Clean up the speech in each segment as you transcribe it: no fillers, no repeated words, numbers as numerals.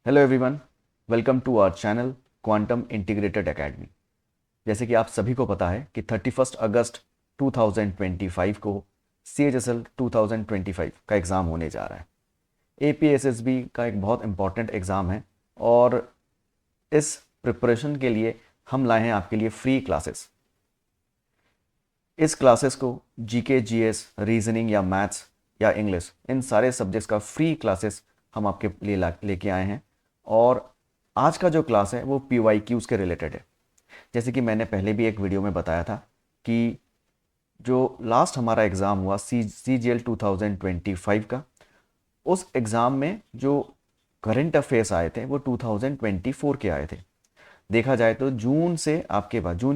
Hello everyone, welcome to our channel quantum integrated academy. जैसे कि आप सभी को पता है कि 31 अगस्त 2025 को CHSL 2025 का एग्ज़ाम होने जा रहा है। APSSB का एक बहुत इम्पॉर्टेंट एग्ज़ाम है और इस प्रिपरेशन के लिए हम लाए हैं आपके लिए फ्री क्लासेस। इस क्लासेस को GK, GS, रीजनिंग या मैथ्स या इंग्लिश, इन सारे सब्जेक्ट्स का फ्री क्लासेस हम आपके लिए लेके आए हैं। और आज का जो क्लास है वो PYQs के रिलेटेड है। जैसे कि मैंने पहले भी एक वीडियो में बताया था कि जो लास्ट हमारा एग्ज़ाम हुआ CGL 2025 का, उस एग्ज़ाम में जो करंट अफेयर्स आए थे वो 2024 के आए थे। देखा जाए तो जून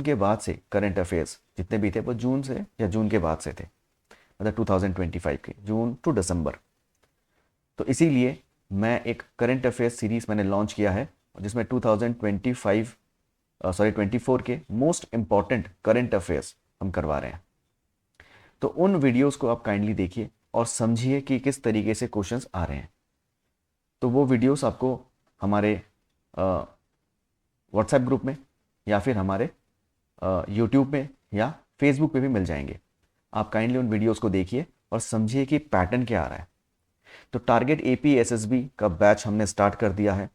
के बाद से करंट अफेयर्स जितने भी थे वो जून से या जून के बाद से थे, मतलब 2025 के जून टू दिसंबर। तो इसीलिए मैं एक करंट अफेयर्स सीरीज़ मैंने लॉन्च किया है जिसमें 24 के मोस्ट इम्पॉर्टेंट करंट अफेयर्स हम करवा रहे हैं। तो उन वीडियोस को आप काइंडली देखिए और समझिए कि किस तरीके से क्वेश्चंस आ रहे हैं। तो वो वीडियोस आपको हमारे व्हाट्सएप ग्रुप में या फिर हमारे यूट्यूब में या फेसबुक पे भी मिल जाएंगे। आप काइंडली उन वीडियोस को देखिए और समझिए कि पैटर्न क्या आ रहा है। तो टारगेट APSSB का बैच हमने स्टार्ट कर दिया है।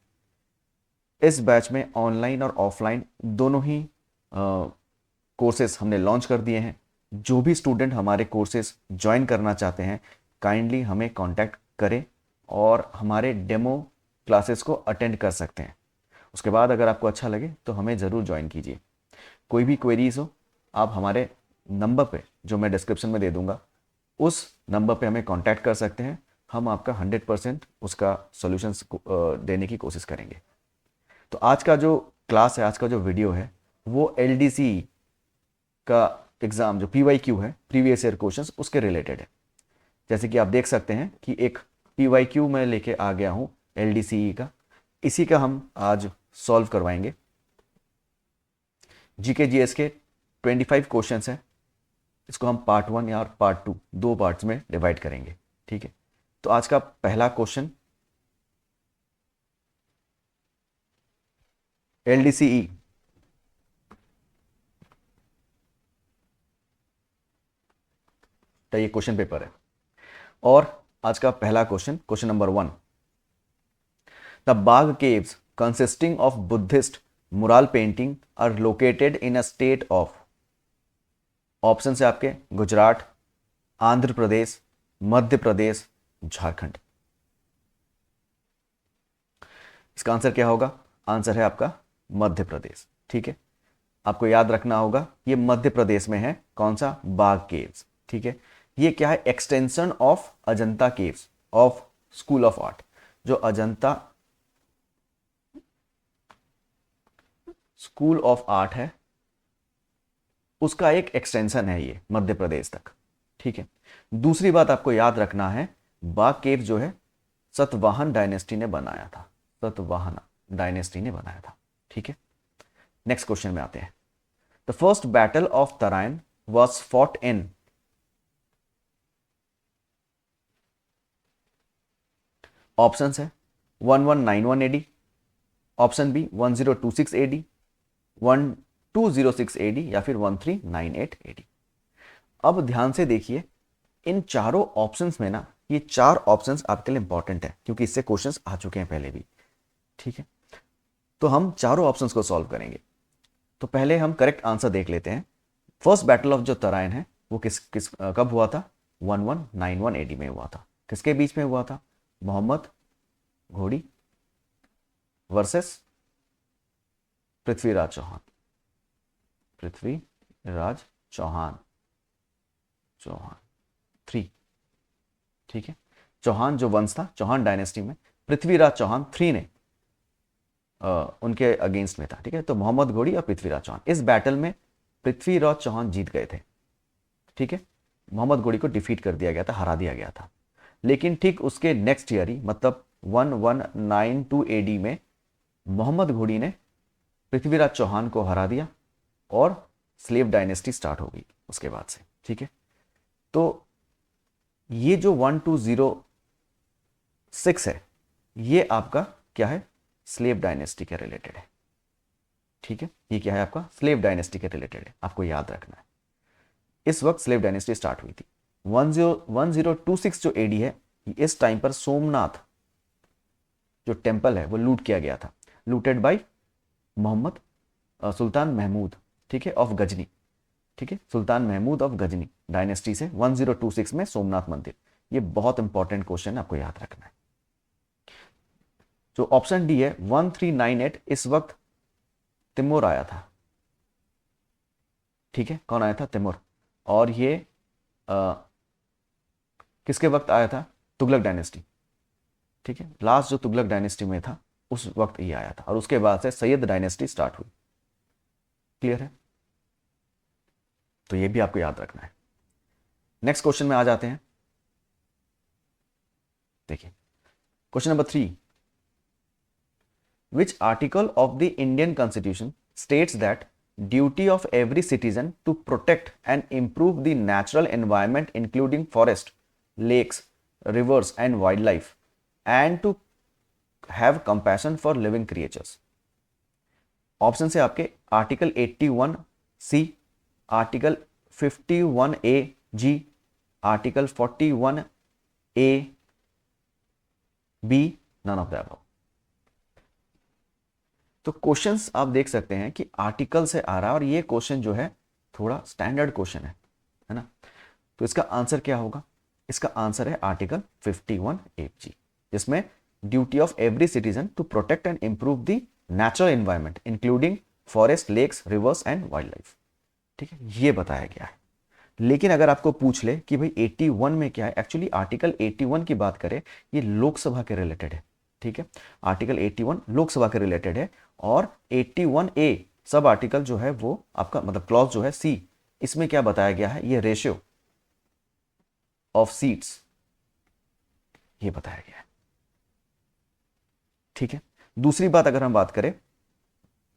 इस बैच में ऑनलाइन और ऑफलाइन दोनों ही कोर्सेज हमने लॉन्च कर दिए हैं। जो भी स्टूडेंट हमारे कोर्सेज ज्वाइन करना चाहते हैं, काइंडली हमें कांटेक्ट करें और हमारे डेमो क्लासेस को अटेंड कर सकते हैं। उसके बाद अगर आपको अच्छा लगे तो हमें ज़रूर ज्वाइन कीजिए। कोई भी क्वेरीज हो, आप हमारे नंबर पे जो मैं डिस्क्रिप्शन में दे दूंगा, उस नंबर पे हमें कांटेक्ट कर सकते हैं। हम आपका 100% उसका सॉल्यूशंस देने की कोशिश करेंगे। तो आज का जो क्लास है, आज का जो वीडियो है, वो LDC का एग्ज़ाम जो PYQ है, प्रीवियस ईयर क्वेश्चंस, उसके रिलेटेड है। जैसे कि आप देख सकते हैं कि एक PYQ मैं लेके आ गया हूँ LDCE का, इसी का हम आज सॉल्व करवाएंगे। GK GS के 25 क्वेश्चंस हैं। इसको हम पार्ट 1 या पार्ट 2, दो पार्ट्स में डिवाइड करेंगे। ठीक है, तो आज का पहला क्वेश्चन LDCE का ये क्वेश्चन पेपर है। और आज का पहला question, question number 1, the Bagh caves consisting of Buddhist mural painting are located in a state of. Option है आपके गुजरात, आंध्र प्रदेश, मध्य प्रदेश, झारखंड। इसका आंसर क्या होगा? आंसर है आपका मध्य प्रदेश। ठीक है, आपको याद रखना होगा ये मध्य प्रदेश में है। कौन सा? बाग केव्स। ठीक है, ये क्या है? Extension of Ajanta caves of school of art. जो अजंता स्कूल ऑफ आर्ट है उसका एक एक्सटेंशन है ये मध्य प्रदेश तक। ठीक है, दूसरी बात आपको याद रखना है, बाग केव जो है सतवाहन डायनेस्टी ने बनाया था। सतवाहन डायनेस्टी ने बनाया था। ठीक है, नेक्स्ट क्वेश्चन में आते हैं। The first battle of Tarain was fought in. Option है 1191 AD, option B 1026 AD, 1206 AD या फिर 1398 AD। अब ध्यान से देखिए, इन चारों ऑप्शंस में ना, ये चार ऑप्शंस आपके लिए इंपॉर्टेंट है क्योंकि इससे क्वेश्चंस आ चुके हैं पहले भी। ठीक है, तो हम चारों ऑप्शंस को सॉल्व करेंगे। तो पहले हम करेक्ट आंसर देख लेते हैं। फर्स्ट बैटल ऑफ जो तराइन है वो कब हुआ था? 1191 AD में हुआ था। किसके बीच में हुआ था? मोहम्मद घोड़ी वर्सेस पृथ्वीराज चौहान। पृथ्वीराज चौहान, चौहान 3। ठीक है, चौहान जो वंश था, चौहान डायनेस्टी में पृथ्वीराज चौहान 3 ने उनके अगेंस्ट में था। ठीक है, तो मोहम्मद घोड़ी और पृथ्वीराज चौहान, इस बैटल में पृथ्वीराज चौहान जीत गए थे। ठीक है, मोहम्मद घोड़ी को डिफीट कर दिया गया था, हरा दिया गया था। लेकिन ठीक उसके नेक्स्ट ईयर ही, मतलब 1192 AD में मोहम्मद घोड़ी ने पृथ्वीराज चौहान को हरा दिया और स्लेव डायनेस्टी स्टार्ट हो गई उसके बाद से। ठीक है, तो ये जो 1206 है, ये आपका क्या है? स्लेव डायनेस्टी के रिलेटेड है। ठीक है, ये क्या है आपका, स्लेव डायनेस्टी के रिलेटेड है, आपको याद रखना है। इस वक्त स्लेव डायनेस्टी स्टार्ट हुई थी। 1026 जो एडी है, इस टाइम पर सोमनाथ जो टेम्पल है वो लूट किया गया था, लूटेड बाय मोहम्मद सुल्तान महमूद, ठीक है, ऑफ गजनी। ठीक है, सुल्तान महमूद ऑफ गजनी डायनेस्टी से 1026 में सोमनाथ मंदिर। ये बहुत इंपॉर्टेंट क्वेश्चन आपको याद रखना है। जो ऑप्शन डी है 1398, इस वक्त तिमोर आया था। ठीक है, कौन आया था, तिमोर। और ये किसके वक्त आया था, तुगलक डायनेस्टी। ठीक है, लास्ट जो तुगलक डायनेस्टी में था उस वक्त ये आया था, और उसके बाद से सैयद डायनेस्टी स्टार्ट हुई। क्लियर है, तो ये भी आपको याद रखना है। नेक्स्ट क्वेश्चन में आ जाते हैं। देखिए question number 3, which article of the Indian constitution states that duty of every citizen to protect and improve the natural environment including forest, lakes, rivers and wild life and to have compassion for living creatures. Option से आपके article 81 C, article 51 A G, article 41 A B, none of the above. तो questions आप देख सकते हैं कि article से आ रहा है, और ये क्वेश्चन जो है थोड़ा स्टैंडर्ड क्वेश्चन है ना। तो इसका आंसर क्या होगा, इसका आंसर है आर्टिकल 51 ए जी, जिसमें duty of every citizen to protect and improve the natural environment including forest, lakes, rivers and wild life. ठीक है, ये बताया गया है। लेकिन अगर आपको पूछ ले कि भाई 81 में क्या है, एक्चुअली आर्टिकल 81 की बात करें, ये लोकसभा के रिलेटेड है। ठीक है, आर्टिकल 81 लोकसभा के रिलेटेड है, और 81 ए सब आर्टिकल जो है वो आपका मतलब क्लॉज जो है सी, इसमें क्या बताया गया है, ये रेशियो ऑफ सीट्स ये बताया गया है। ठीक है, दूसरी बात अगर हम बात करें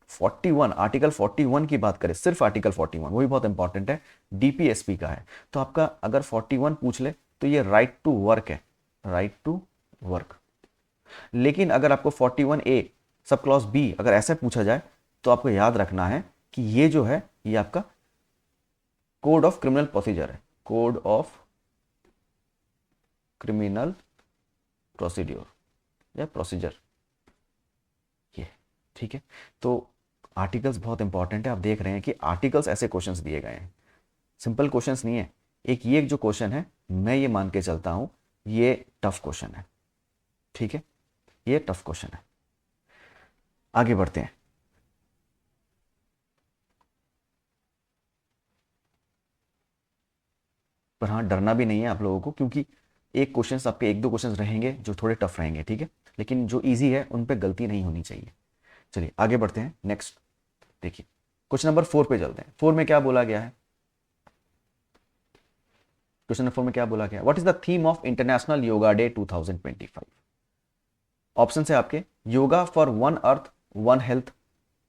41, आर्टिकल 41 की बात करें, सिर्फ आर्टिकल 41, वो भी बहुत इंपॉर्टेंट है, डीपीएसपी का है। तो आपका अगर 41 पूछ ले तो ये राइट टू वर्क है, राइट टू वर्क। लेकिन अगर आपको 41 ए सब क्लॉज बी अगर ऐसे पूछा जाए, तो आपको याद रखना है कि ये जो है ये आपका कोड ऑफ क्रिमिनल प्रोसीजर है, कोड ऑफ क्रिमिनल प्रोसीड्योर या प्रोसीजर ये। ठीक है, तो आर्टिकल्स बहुत इंपॉर्टेंट है। आप देख रहे हैं कि आर्टिकल्स ऐसे क्वेश्चंस दिए गए हैं, सिंपल क्वेश्चंस नहीं है। ये जो क्वेश्चन है, मैं ये मान के चलता हूं ये टफ क्वेश्चन है। ठीक है, ये टफ क्वेश्चन है। आगे बढ़ते हैं। पर हाँ, डरना भी नहीं है आप लोगों को, क्योंकि एक क्वेश्चंस आपके, एक दो क्वेश्चंस रहेंगे जो थोड़े टफ रहेंगे। ठीक है, लेकिन जो इजी है उन पे गलती नहीं होनी चाहिए। चलिए आगे बढ़ते हैं। नेक्स्ट देखिए, क्वेश्चन नंबर 4 पे चलते हैं। 4 में क्या बोला गया है, क्वेश्चन नंबर 4 में क्या बोला गया, what is the theme of international yoga day 2025। Option है आपके yoga for one earth one health,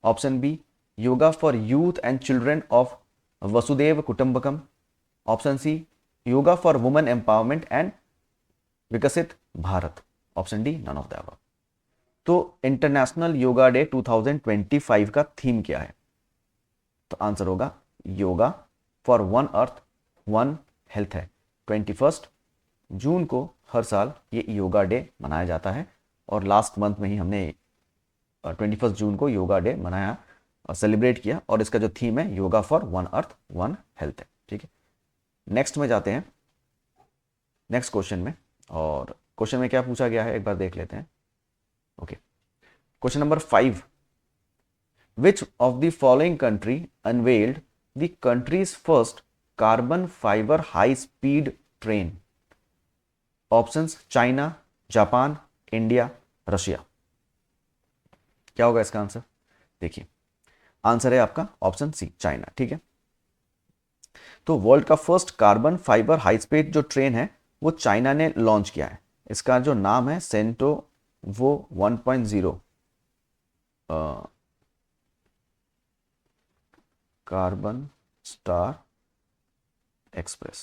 option B yoga for youth and children of वसुदेव कुटुंबकम, option C yoga for women empowerment and Viksit Bharat, option D none of the above. तो international yoga day 2025 का theme क्या है, तो answer होगा yoga for one earth one health है। 21 जून को हर साल ये योगा डे मनाया जाता है, और लास्ट मंथ में ही हमने 21 जून को योगा डे मनाया और सेलिब्रेट किया, और इसका जो थीम है yoga for one earth one health है। ठीक है, नेक्स्ट में जाते हैं, नेक्स्ट क्वेश्चन में। और क्वेश्चन में क्या पूछा गया है एक बार देख लेते हैं। Okay, question number 5, which of the following country unveiled the countries first carbon fibre high speed train, options China, Japan, India, Russia. क्या होगा इसका आंसर, देखिए आंसर है आपका ऑप्शन सी चाइना। ठीक है, तो वर्ल्ड का first carbon fibre high speed जो ट्रेन है वो चाइना ने लॉन्च किया है। इसका जो नाम है सेंटो वो 1.0 कार्बन स्टार एक्सप्रेस।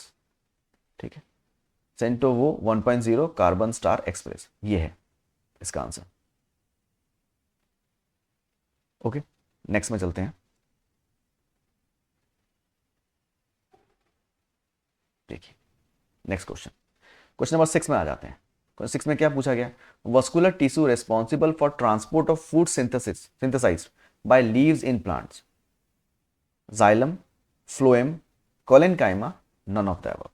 ठीक है, सेंटोवो 1.0 कार्बन स्टार एक्सप्रेस, ये है इसका आंसर। ओके, नेक्स्ट में चलते हैं। देखिए नेक्स्ट क्वेश्चन, क्वेश्चन नंबर 6 में आ जाते हैं। क्वेश्चन 6 में क्या पूछा गया? Vascular tissue responsible for transport of food synthesized by leaves in plants, xylem, phloem, collenchyma, none of the above.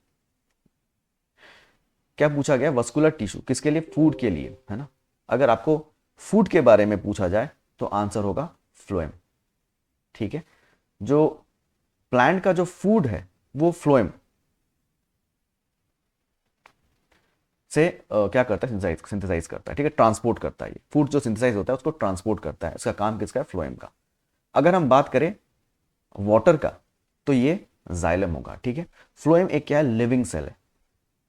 क्या पूछा गया? वस्कुलर टिश्यू किसके लिए? फूड के लिए, है ना। अगर आपको फूड के बारे में पूछा जाए तो आंसर होगा फ्लोएम। ठीक है, जो प्लांट का जो फूड है वो फ्लोएम से क्या करता है? सिंथेसाइज करता है। ठीक है, ट्रांसपोर्ट करता है। ये फूड जो सिंथेसाइज होता है उसको ट्रांसपोर्ट करता है। इसका काम किसका है? फ्लोएम का। अगर हम बात करें वाटर का तो ये जाइलम होगा। ठीक है, फ्लोएम एक क्या है? लिविंग सेल है,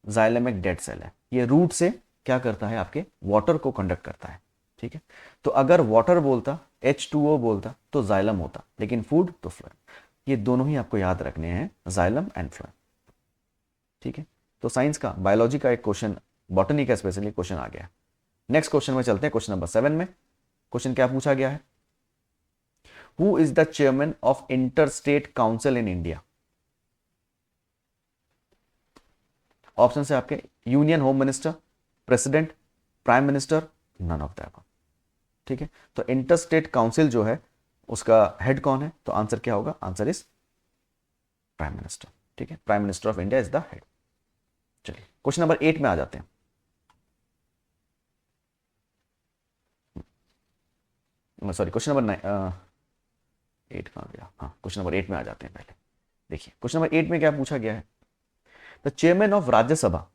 जाइलम एक डेड सेल है। ये रूट से क्या करता है? आपके वाटर को कंडक्ट करता है। ठीक है, तो अगर वाटर बोलता, H2O बोलता तो जाइलम होता, लेकिन फूड तो फ्लोएम। ये दोनों ही आपको याद रखने हैं, जाइलम एंड फ्लोएम। ठीक है, तो साइंस का, बायोलॉजी का एक क्वेश्चन, बॉटनी का स्पेशली क्वेश्चन आ गया। नेक्स्ट क्वेश्चन में चलते हैं, क्वेश्चन नंबर 7 में। क्वेश्चन क्या पूछा गया है? Who is the chairman of inter state council in India? Option है आपके union home minister, president, prime minister, none of the above. ठीक है, तो इंटर स्टेट काउंसिल जो है उसका हेड कौन है? तो आंसर क्या होगा? Answer is prime minister. ठीक है, prime minister of India is the head. चलिए क्वेश्चन नंबर 8 में आ जाते हैं। सॉरी, क्वेश्चन नंबर 8 कहाँ गया? हाँ, क्वेश्चन नंबर 8 में आ जाते हैं। पहले देखिए क्वेश्चन नंबर 8 में क्या पूछा गया है? The chairman of Rajya Sabha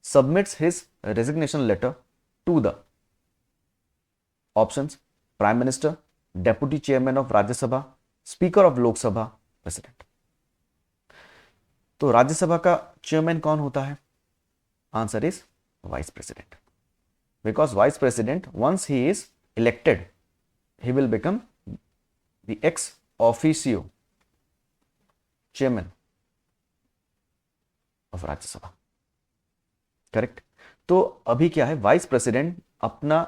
submits his resignation letter to the options prime minister, deputy chairman of Rajya Sabha, speaker of Lok Sabha, president. तो राज्यसभा का चेयरमैन कौन होता है? Answer is vice president, because vice president once ही is elected he will become the ex officio chairman of Rajya Sabha. Correct. तो अभी क्या है? वाइस प्रेसिडेंट अपना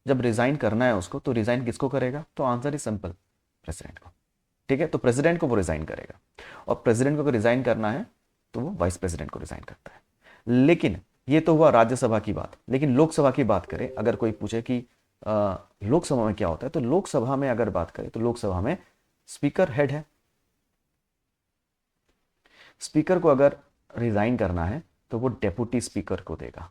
जब रिजाइन करना है उसको, तो रिजाइन किसको करेगा? तो आंसर इज सिंपल, प्रेसिडेंट को। ठीक है, तो प्रेसिडेंट को वो रिजाइन करेगा, और प्रेसिडेंट को अगर रिजाइन करना है तो वो वाइस प्रेसिडेंट को रिजाइन करता है। लेकिन ये तो हुआ राज्यसभा की बात। लेकिन लोकसभा की बात करें, अगर कोई पूछे कि लोकसभा में क्या होता है, तो लोकसभा में अगर बात करें तो लोकसभा में स्पीकर हेड है। स्पीकर को अगर रिजाइन करना है तो वो डेप्यूटी स्पीकर को देगा,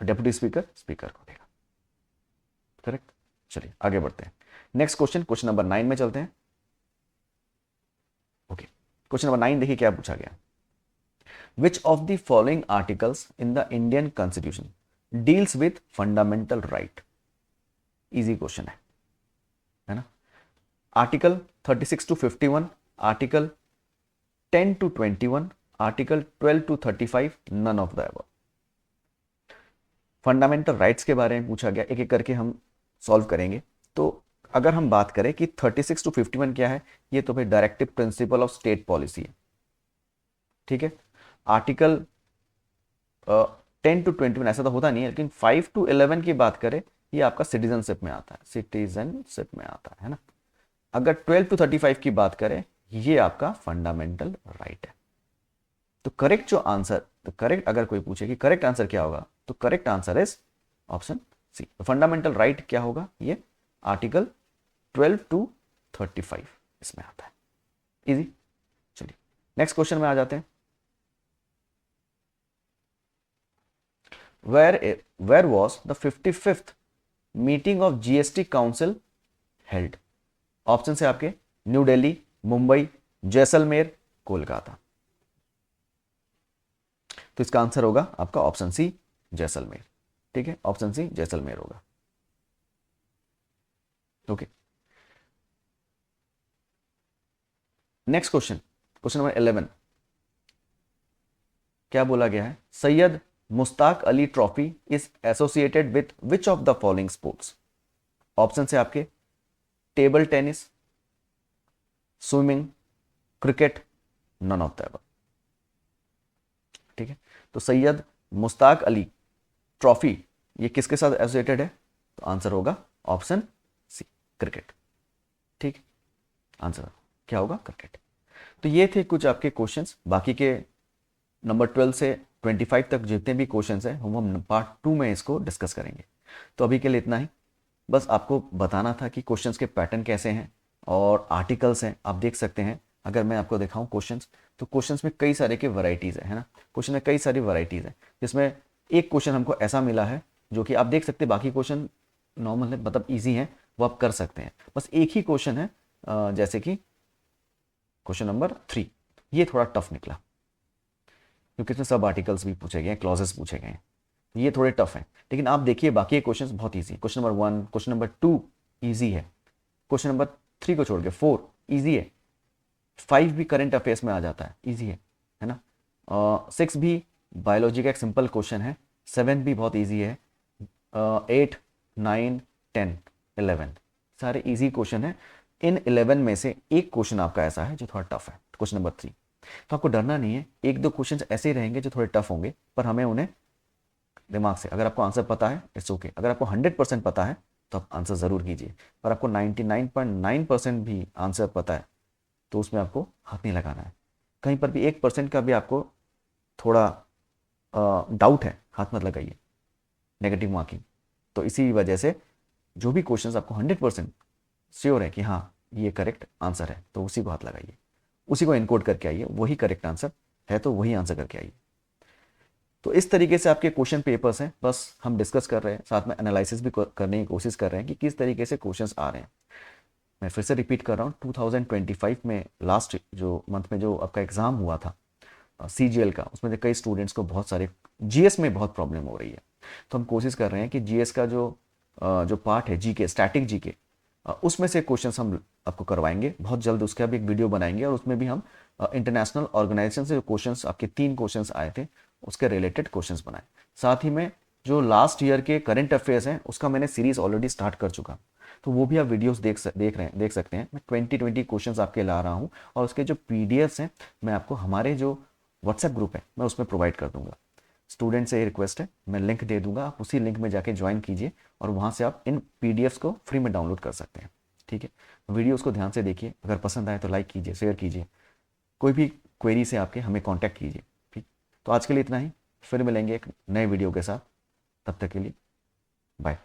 डेप्यूटी स्पीकर स्पीकर को देगा। करेक्ट। चलिए आगे बढ़ते हैं। नेक्स्ट क्वेश्चन, क्वेश्चन नंबर 9 में चलते हैं। ओके, क्वेश्चन नंबर 9 देखिए क्या पूछा गया। Which of the following articles in the Indian constitution deals with fundamental right? Easy question है ना। Article 36 to 51, article 10 to 21, article 12 to 35, none of the above. Fundamental rights के बारे में पूछा गया, एक एक करके हम सॉल्व करेंगे। तो अगर हम बात करें कि 36 to 51 क्या है, ये तो भाई directive principle of state policy है। ठीक है, आर्टिकल 10 to 21 ऐसा तो होता नहीं है, लेकिन 5 to 11 की बात करें, ये आपका सिटीजनशिप में आता है, सिटीजनशिप में आता है ना। अगर 12 to 35 की बात करें, ये आपका फंडामेंटल राइट है। तो करेक्ट जो आंसर, तो करेक्ट अगर कोई पूछे कि करेक्ट आंसर क्या होगा, तो correct answer is option C. Fundamental right क्या होगा? ये आर्टिकल 12 to 35 इसमें आता है। इजी। चलिए नेक्स्ट क्वेश्चन में आ जाते हैं। Where was the 55th meeting of GST Council held? Option है आपके न्यू दिल्ली, मुंबई, जैसलमेर, कोलकाता। तो इसका आंसर होगा आपका ऑप्शन सी, जैसलमेर। ठीक है, ऑप्शन सी जैसलमेर होगा। Okay, next question, question number 11। क्या बोला गया है? Syed Mushtaq Ali trophy is associated with which of the following sports? Option है आपके table tennis, swimming, cricket, none of the above. ठीक है, तो सैयद मुश्ताक अली ट्रॉफी ये किसके साथ एसोसिएटेड है? तो आंसर होगा ऑप्शन सी, क्रिकेट। ठीक, आंसर क्या होगा? क्रिकेट। तो ये थे कुछ आपके क्वेश्चंस। बाकी के नंबर 12 से 25 तक जितने भी क्वेश्चंस हैं हम पार्ट 2 में इसको डिस्कस करेंगे। तो अभी के लिए इतना ही। बस आपको बताना था कि क्वेश्चंस के पैटर्न कैसे हैं और आर्टिकल्स हैं, आप देख सकते हैं। अगर मैं आपको दिखाऊं क्वेश्चंस, तो क्वेश्चंस में कई सारे के वैरायटीज़ है ना। क्वेश्चन में कई सारी वैरायटीज़ हैं, जिसमें एक क्वेश्चन हमको ऐसा मिला है जो कि आप देख सकते हैं, बाकी क्वेश्चन नॉर्मल है, मतलब ईजी है, वो आप कर सकते हैं। बस एक ही क्वेश्चन है, जैसे कि क्वेश्चन नंबर 3, ये थोड़ा टफ निकला क्योंकि इसमें सब आर्टिकल्स भी पूछे गए हैं, क्लॉजेस पूछे गए हैं, ये थोड़े टफ हैं। लेकिन आप देखिए बाकी क्वेश्चंस बहुत easy. Question number 1, question number 2 easy है, क्वेश्चन नंबर 3 को छोड़ के 4 इजी है, 5 भी करंट अफेयर्स में आ जाता है, इजी है ना। 6 भी बायोलॉजी का एक सिंपल क्वेश्चन है, 7 भी बहुत इजी है, 8, 9, 10, 11 सारे इजी क्वेश्चन है। इन 11 में से एक क्वेश्चन आपका ऐसा है जो थोड़ा टफ है, क्वेश्चन नंबर 3। तो आपको डरना नहीं है, एक दो क्वेश्चन ऐसे ही रहेंगे जो थोड़े टफ होंगे, पर हमें उन्हें दिमाग से, अगर आपको आंसर पता है इट्स ओके, अगर आपको 100% पता है तो आप आंसर ज़रूर कीजिए। पर आपको 99.9% भी आंसर पता है तो उसमें आपको हाथ नहीं लगाना है। कहीं पर भी 1% का भी आपको थोड़ा डाउट है, हाथ मत लगाइए, नेगेटिव मार्किंग। तो इसी वजह से जो भी क्वेश्चंस आपको 100% श्योर है कि हाँ ये करेक्ट आंसर है, तो उसी को हाथ लगाइए, उसी को इनकोड करके आइए, वही करेक्ट आंसर है तो वही आंसर करके आइए। तो इस तरीके से आपके क्वेश्चन पेपर्स हैं, बस हम डिस्कस कर रहे हैं, साथ में एनालिसिस भी करने की कोशिश कर रहे हैं कि किस तरीके से क्वेश्चंस आ रहे हैं। मैं फिर से रिपीट कर रहा हूँ, 2025 में लास्ट जो मंथ में जो आपका एग्ज़ाम हुआ था CGL का, उसमें से कई स्टूडेंट्स को बहुत सारे GS में बहुत प्रॉब्लम हो रही है। तो हम कोशिश कर रहे हैं कि GS का जो पार्ट है GK, स्टैटिक GK, उसमें से क्वेश्चंस हम आपको करवाएंगे बहुत जल्द। उसका भी एक वीडियो बनाएंगे और उसमें भी हम इंटरनेशनल ऑर्गेनाइजेशन से जो क्वेश्चंस आपके 3 क्वेश्चंस आए थे उसके रिलेटेड क्वेश्चंस बनाए। साथ ही में जो लास्ट ईयर के करंट अफेयर्स हैं उसका मैंने सीरीज ऑलरेडी स्टार्ट कर चुका, तो वो भी आप वीडियोस देख सकते हैं। मैं 20 क्वेश्चंस आपके ला रहा हूँ और उसके जो PDFs हैं मैं आपको हमारे जो व्हाट्सएप ग्रुप है मैं उसमें प्रोवाइड कर दूंगा। स्टूडेंट से ये रिक्वेस्ट है, मैं लिंक दे दूंगा, आप उसी लिंक में जाके ज्वाइन कीजिए और वहाँ से आप इन PDFs को फ्री में डाउनलोड कर सकते हैं। ठीक है, वीडियोस को ध्यान से देखिए, अगर पसंद आए तो लाइक कीजिए, शेयर कीजिए, कोई भी क्वेरी से आपके हमें कांटेक्ट कीजिए। ठीक, तो आज के लिए इतना ही, फिर मिलेंगे एक नए वीडियो के साथ, तब तक के लिए बाय।